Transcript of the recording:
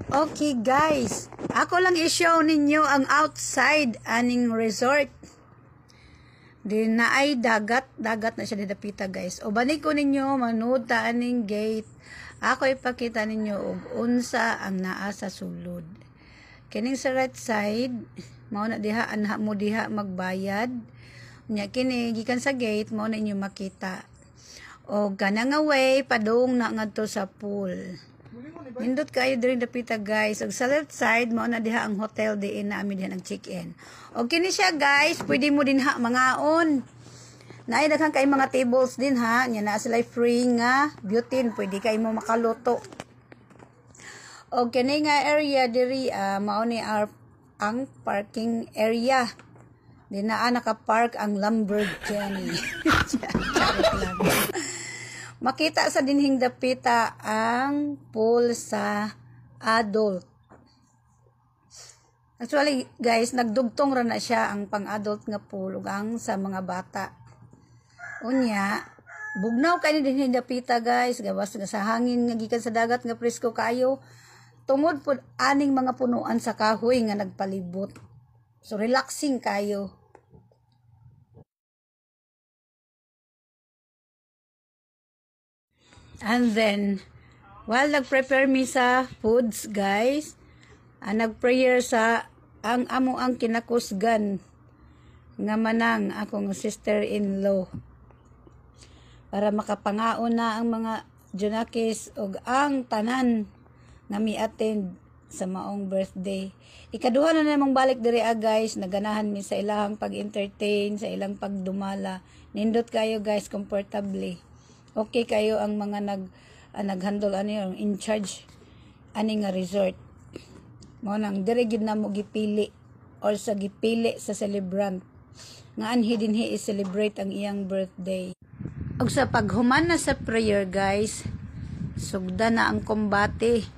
Okay guys, ako lang i-show ninyo ang outside aning resort. Di na ay dagat na siya didapita guys. O bani ko ninyo manood ta aning gate. Ako ipakita ninyo og unsa ang naa sa sulod. Kining sa right side, mao na diha anha mo diha magbayad. Nya kini gikan sa gate mao na inyo makita. O kanang way padung na ngadto sa pool. Nindot kayo diri dapita guys. Og sa left side mao na diha ang hotel diin na amin diha ang check-in. Og kini siya guys, pwede mo din ha mangaon. Naay daghang kay mga tables din ha. Nya na sila free nga butane, pwede kay mo makaluto. Og kini nga area diri mao ni ang parking area. Di na naka-park ang Lamborghini. Charot lang. Makita sa dinhing dapita ang pool sa adult. Actually, guys, nagdugtong ra na siya ang pang-adult nga pool ug ang sa mga bata. Unya, bugnaw kay ni dinhing dapita, guys, gawas nga sa hangin nga gikan sa dagat nga presko kayo. Tungod pud aning mga punuan sa kahoy nga nagpalibot. So relaxing kayo. And then, while nag-prepare mi sa foods, guys, nag-prayer sa ang amo ang kinakusgan nga manang akong sister-in-law para makapangaon na ang mga junakis og ang tanan nga mi-attend sa maong birthday. Ikaduha na namang balik diri guys, naganahan mi sa ilang pag-entertain, sa ilang pagdumala. Nindot kayo guys, comfortably. Okay kayo ang mga nag-handle yung in charge ani nga resort. Mo nang dire gid na mo gipili or sa gipili sa celebrant nga anhi dinhi i-celebrate ang iyang birthday. Og sa paghuman na sa prayer guys, sugda na ang kombate.